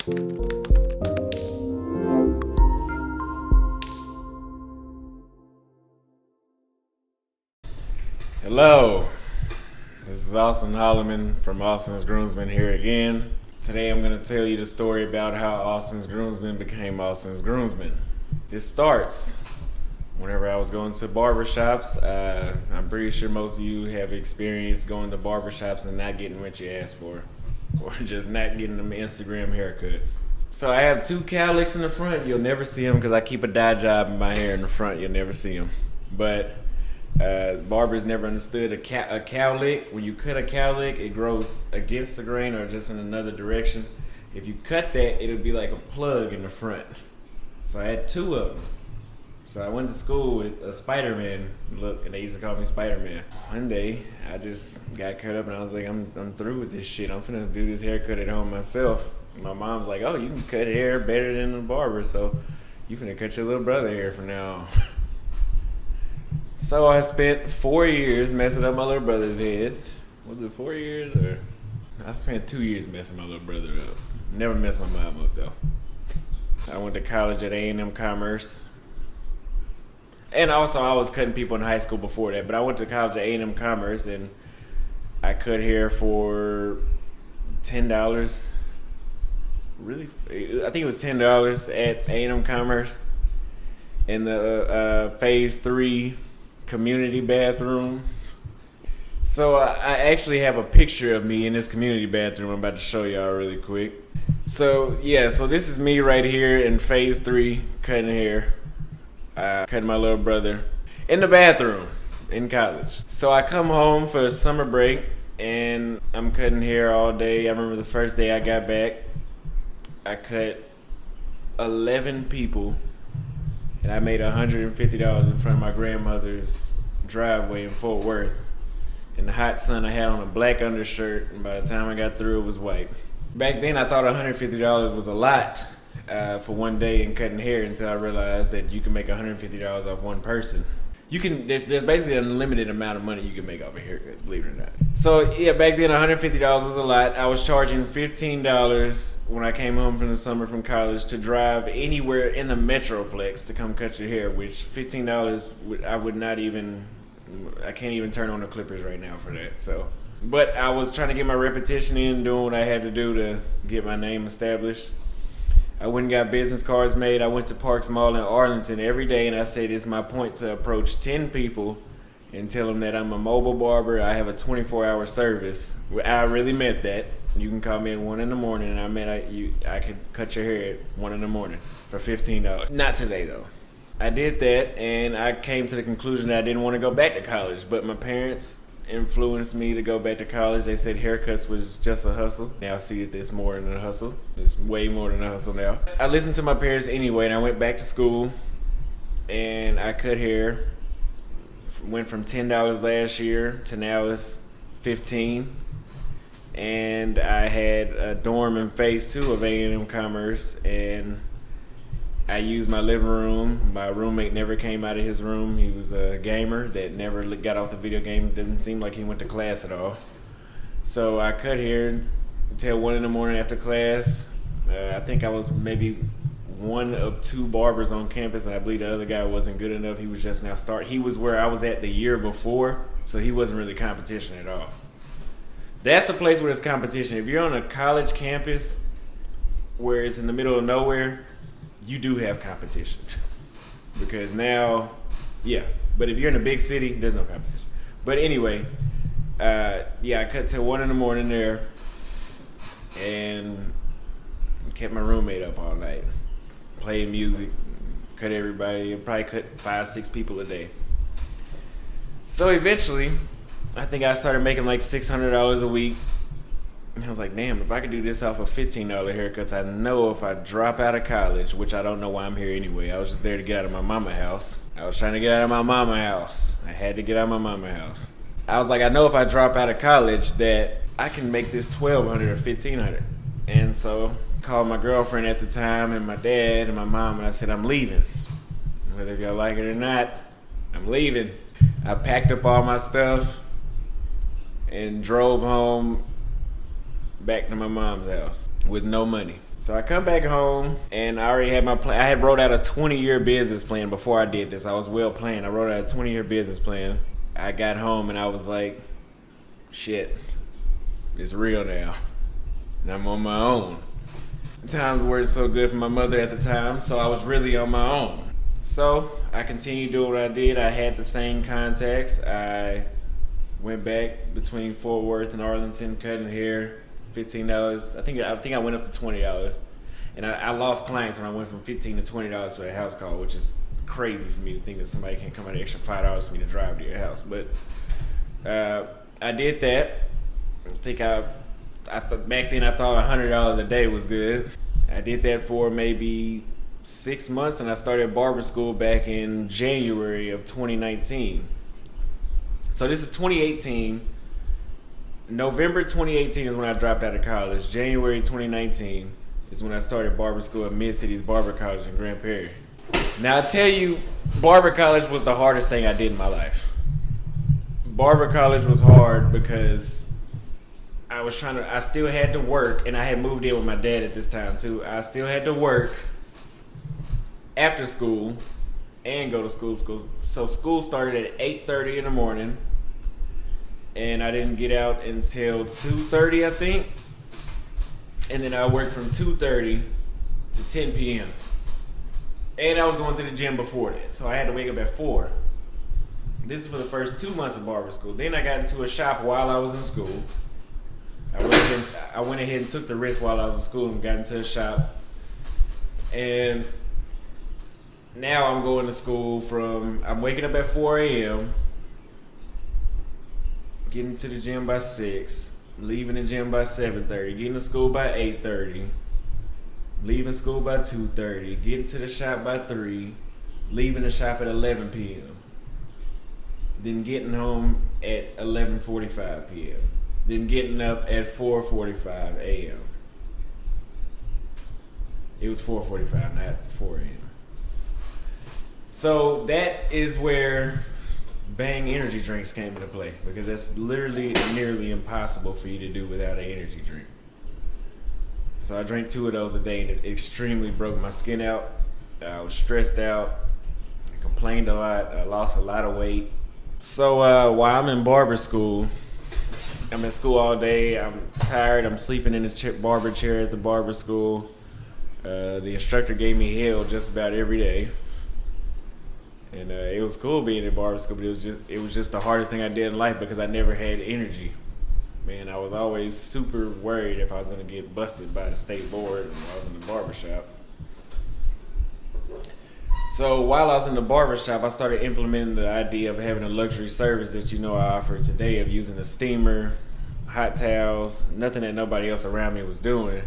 Hello, this is Austin Holloman from Austin's Groomsmen here again. Today I'm going to tell you the story about how Austin's Groomsmen became Austin's Groomsmen. This starts whenever I was going to barbershops. I'm pretty sure most of you have experienced going to barbershops and not getting what you asked for, or just not getting them Instagram haircuts. So I have two cowlicks in the front. You'll never see them because I keep a dye job in my hair in the front. You'll never see them. But barbers never understood a cowlick. When you cut a cowlick, it grows against the grain or just in another direction. If you cut that, it'll be like a plug in the front. So I had two of them. So I went to school with a Spider-Man look, and they used to call me Spider-Man. One day, I just got cut up, and I was like, I'm through with this shit. I'm finna do this haircut at home myself. And my mom's like, oh, you can cut hair better than the barber, so you finna cut your little brother hair from now on. So I spent 4 years messing up my little brother's head. Was it 4 years? Or I spent 2 years messing my little brother up. Never messed my mom up though. I went to college at A&M Commerce. And also I was cutting people in high school before that, but I went to college at A&M Commerce and I cut hair for $10. Really? I think it was $10 at A&M Commerce in the Phase 3 community bathroom. So I actually have a picture of me in this community bathroom I'm about to show y'all really quick. So yeah, so this is me right here in Phase 3 cutting hair. Cutting my little brother in the bathroom in college. So I come home for summer break and I'm cutting hair all day. I remember the first day I got back, I cut 11 people and I made $150 in front of my grandmother's driveway in Fort Worth. In the hot sun, I had on a black undershirt, and by the time I got through, it was white. Back then, I thought $150 was a lot for one day in cutting hair until I realized that you can make $150 off one person. There's basically an unlimited amount of money you can make off of haircuts, believe it or not. So yeah, back then $150 was a lot. I was charging $15 when I came home from the summer from college to drive anywhere in the Metroplex to come cut your hair, which $15 I can't even turn on the clippers right now for that. So, but I was trying to get my repetition in, doing what I had to do to get my name established. I went and got business cards made. I went to Parks Mall in Arlington every day, and I said it's my point to approach 10 people and tell them that I'm a mobile barber. I have a 24-hour service. I really meant that. You can call me at 1 in the morning, and I could cut your hair at 1 in the morning for $15. Not today, though. I did that, and I came to the conclusion that I didn't want to go back to college, but my parents influenced me to go back to college. They said haircuts was just a hustle. Now I see that it's more than a hustle. It's way more than a hustle now. I listened to my parents anyway, and I went back to school and I cut hair. Went from $10 last year to now it's $15. And I had a dorm in Phase 2 of A&M Commerce, and I used my living room. My roommate never came out of his room. He was a gamer that never got off the video game. Didn't seem like he went to class at all. So I cut hair until 1 in the morning after class. I think I was maybe one of 2 barbers on campus, and I believe the other guy wasn't good enough. He was just now starting. He was where I was at the year before, so he wasn't really competition at all. That's the place where there's competition. If you're on a college campus where it's in the middle of nowhere, you do have competition. Because now, yeah. But if you're in a big city, there's no competition. But anyway, I cut till 1 in the morning there and kept my roommate up all night. Played music, cut everybody. Probably cut 5-6 people a day. So eventually, I think I started making like $600 a week. And I was like, damn, if I could do this off of $15 haircuts, I know if I drop out of college, which I don't know why I'm here anyway. I was just there to get out of my mama's house. I was trying to get out of my mama's house. I had to get out of my mama's house. I was like, I know if I drop out of college that I can make this $1,200 or $1,500. And so I called my girlfriend at the time and my dad and my mom, and I said, I'm leaving. Whether y'all like it or not, I'm leaving. I packed up all my stuff and drove home back to my mom's house with no money. So I come back home and I already had my plan. I had wrote out a 20-year business plan before I did this. I was well planned. I wrote out a 20-year business plan. I got home and I was like, shit, it's real now. And I'm on my own. Times weren't so good for my mother at the time, so I was really on my own. So I continued doing what I did. I had the same contacts. I went back between Fort Worth and Arlington, cutting hair, $15. I think I went up to $20, and I lost clients when I went from $15 to $20 for a house call, which is crazy for me to think that somebody can come out an extra $5 for me to drive to your house. But I did that. Back then I thought $100 a day was good. I did that for maybe 6 months, and I started barber school back in January of 2019. So this is 2018. November 2018 is when I dropped out of college. January 2019 is when I started barber school at Mid-City's Barber College in Grand Prairie. Now I tell you, barber college was the hardest thing I did in my life. Barber college was hard because I still had to work, and I had moved in with my dad at this time too. I still had to work after school and go to school. So school started at 8:30 in the morning, and I didn't get out until 2:30, I think. And then I worked from 2:30 to 10 p.m. And I was going to the gym before that, so I had to wake up at 4. This is for the first 2 months of barber school. Then I got into a shop while I was in school. I went ahead and took the risk while I was in school and got into a shop. And now I'm going to school I'm waking up at 4 a.m., getting to the gym by 6, leaving the gym by 7:30, getting to school by 8:30, leaving school by 2:30, getting to the shop by 3, leaving the shop at 11 p.m., then getting home at 11:45 p.m., then getting up at 4:45 a.m. It was 4:45, not 4 a.m. So that is where Bang energy drinks came into play, because that's literally nearly impossible for you to do without an energy drink. So I drank 2 of those a day, and it extremely broke my skin out. I was stressed out. I complained a lot. I lost a lot of weight. So while I'm in barber school, I'm in school all day. I'm tired. I'm sleeping in the barber chair at the barber school. The instructor gave me hell just about every day. And it was cool being in barber school, but it was just the hardest thing I did in life because I never had energy. Man, I was always super worried if I was going to get busted by the state board when I was in the barber shop. So while I was in the barber shop, I started implementing the idea of having a luxury service that I offer today, of using a steamer, hot towels, nothing that nobody else around me was doing.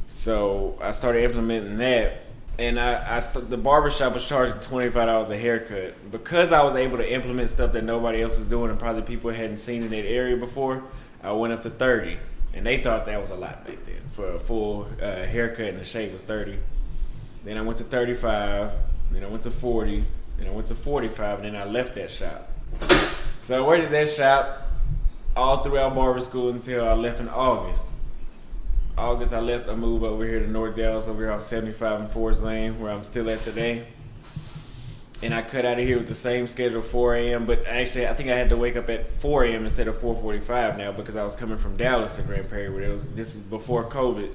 So I started implementing that. And the barbershop was charging $25 a haircut. Because I was able to implement stuff that nobody else was doing and probably people hadn't seen in that area before, I went up to $30. And they thought that was a lot back then. For a full haircut and a shave was $30. Then I went to $35. Then I went to $40. Then I went to $45. And then I left that shop. So I worked at that shop all throughout barber school until I left in August. I left. I moved over here to North Dallas, over here off 75 and Forest Lane, where I'm still at today. And I cut out of here with the same schedule, 4 a.m. But actually, I think I had to wake up at 4 a.m. instead of 4:45 now, because I was coming from Dallas to Grand Prairie, where this is before COVID,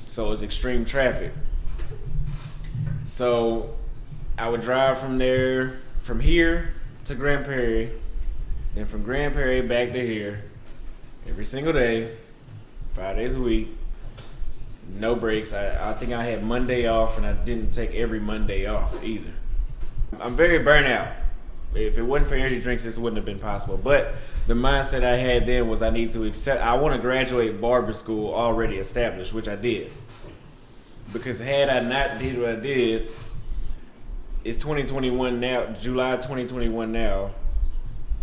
so it was extreme traffic. So I would drive from here to Grand Prairie, then from Grand Prairie back to here, every single day, 5 days a week. No breaks. I think I had Monday off, and I didn't take every Monday off either. I'm very burnt out. If it wasn't for energy drinks, this wouldn't have been possible. But the mindset I had then was I want to graduate barber school already established, which I did. Because had I not did what I did, it's 2021 now, July 2021 now.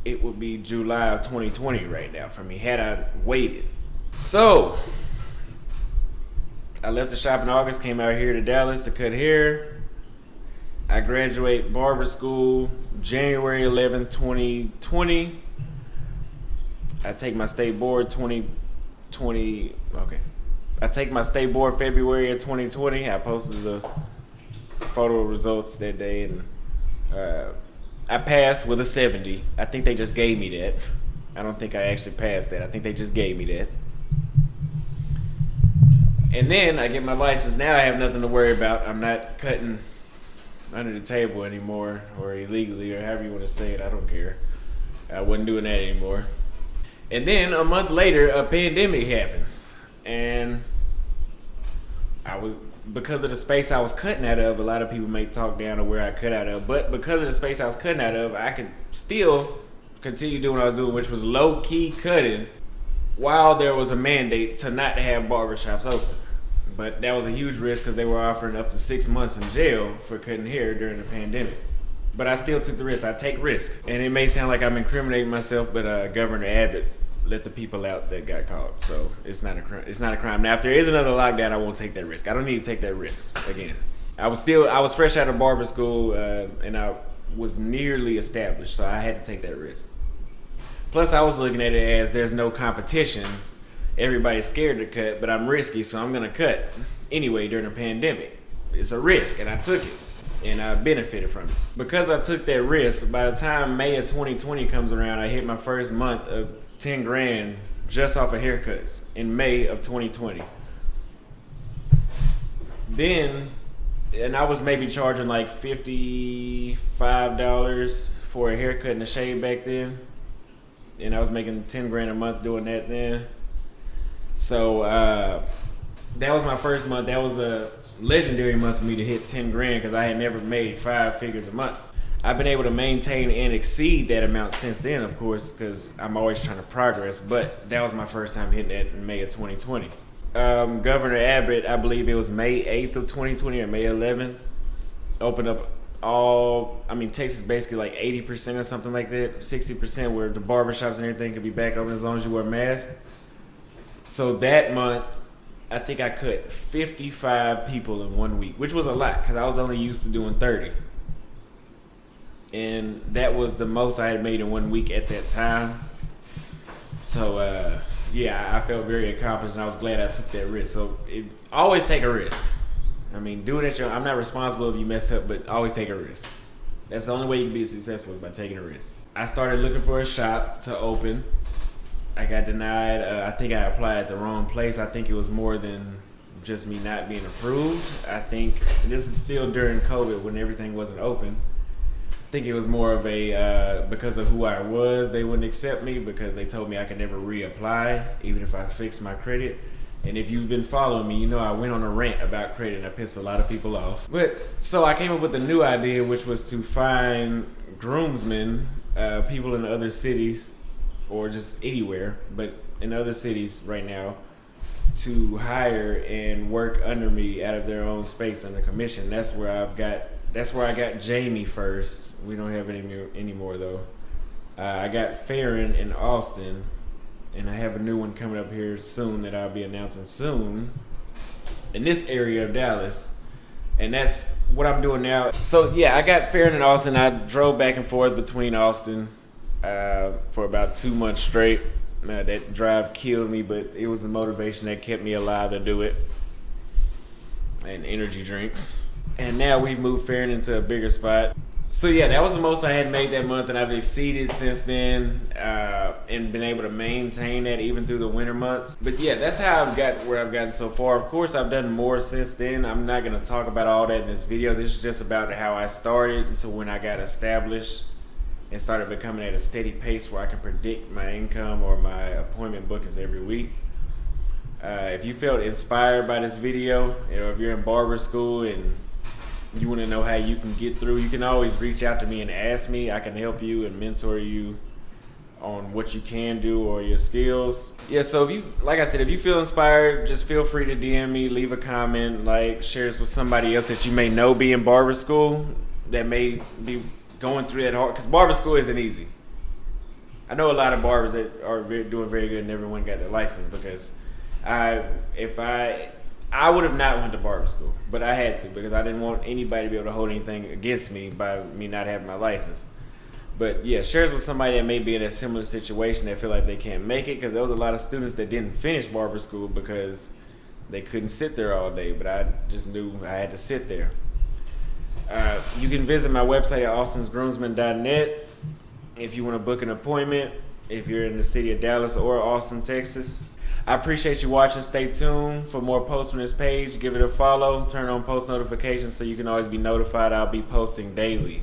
It would be July of 2020 right now for me, had I waited. So I left the shop in August, came out here to Dallas to cut hair. I graduate barber school January 11th, 2020. I take my state board I take my state board February of 2020. I posted the photo results that day, and I passed with a 70. I think they just gave me that. I don't think I actually passed that. I think they just gave me that. And then I get my license. Now I have nothing to worry about. I'm not cutting under the table anymore, or illegally, or however you want to say it. I don't care. I wasn't doing that anymore. And then a month later, a pandemic happens. And because of the space I was cutting out of, a lot of people may talk down to where I cut out of, but because of the space I was cutting out of, I could still continue doing what I was doing, which was low-key cutting, while there was a mandate to not have barbershops open. But that was a huge risk because they were offering up to 6 months in jail for cutting hair during the pandemic. But I still took the risk. I take risk. And it may sound like I'm incriminating myself, but Governor Abbott let the people out that got caught. So it's not a crime. It's not a crime. Now, if there is another lockdown, I won't take that risk. I don't need to take that risk again. I was fresh out of barber school, and I was nearly established, so I had to take that risk. Plus, I was looking at it as there's no competition. Everybody's scared to cut, but I'm risky, so I'm gonna cut anyway during the pandemic. It's a risk, and I took it, and I benefited from it. Because I took that risk, by the time May of 2020 comes around, I hit my first month of 10 grand just off of haircuts in May of 2020. Then, and I was maybe charging like $55 for a haircut and a shave back then. And I was making 10 grand a month doing that then. So that was my first month. That was a legendary month for me to hit 10 grand because I had never made 5 figures a month. I've been able to maintain and exceed that amount since then, of course, because I'm always trying to progress. But that was my first time hitting that in May of 2020. Governor Abbott, I believe it was May 8th of 2020 or May 11th, opened up Texas basically like 80% or something like that, 60% where the barbershops and everything could be back open as long as you wear a mask. So that month, I think I cut 55 people in 1 week, which was a lot because I was only used to doing 30. And that was the most I had made in 1 week at that time. So, I felt very accomplished and I was glad I took that risk. So, always take a risk. I mean, do it at your... I'm not responsible if you mess up, but always take a risk. That's the only way you can be successful is by taking a risk. I started looking for a shop to open. I got denied. I think I applied at the wrong place. I think it was more than just me not being approved. I think this is still during COVID when everything wasn't open. I think it was more of a, because of who I was, they wouldn't accept me because they told me I could never reapply, even if I fixed my credit. And if you've been following me, you know I went on a rant about credit and I pissed a lot of people off. But so I came up with a new idea, which was to find groomsmen, people in other cities or just anywhere, but in other cities right now, to hire and work under me out of their own space under commission. That's where I got Jamie first. We don't have any anymore though. I got Farron in Austin. And I have a new one coming up here soon that I'll be announcing soon in this area of Dallas. And that's what I'm doing now. So yeah, I got Farron in Austin. I drove back and forth between Austin for about 2 months straight. That drive killed me, but it was the motivation that kept me alive to do it. And energy drinks. And now we've moved Farron into a bigger spot. So yeah, that was the most I had made that month, and I've exceeded since then, and been able to maintain that even through the winter months. But yeah, that's how I've got where I've gotten so far. Of course, I've done more since then. I'm not gonna talk about all that in this video. This is just about how I started to when I got established and started becoming at a steady pace where I can predict my income or my appointment bookings every week. If you felt inspired by this video, if you're in barber school and you want to know how you can get through, you can always reach out to me and ask me. I can help you and mentor you on what you can do or your skills. Yeah, so if you feel inspired, just feel free to DM me, leave a comment, share this with somebody else that you may know be in barber school that may be going through that hard, because barber school isn't easy. I know a lot of barbers that are doing very good and everyone got their license because I would have not went to barber school, but I had to because I didn't want anybody to be able to hold anything against me by me not having my license. But yeah, share it with somebody that may be in a similar situation that feel like they can't make it, because there was a lot of students that didn't finish barber school because they couldn't sit there all day. But I just knew I had to sit there. You can visit my website at austonsgroomsmen.net if you want to book an appointment, if you're in the city of Dallas or Austin, Texas. I appreciate you watching. Stay tuned for more posts on this page. Give it a follow. Turn on post notifications so you can always be notified. I'll be posting daily.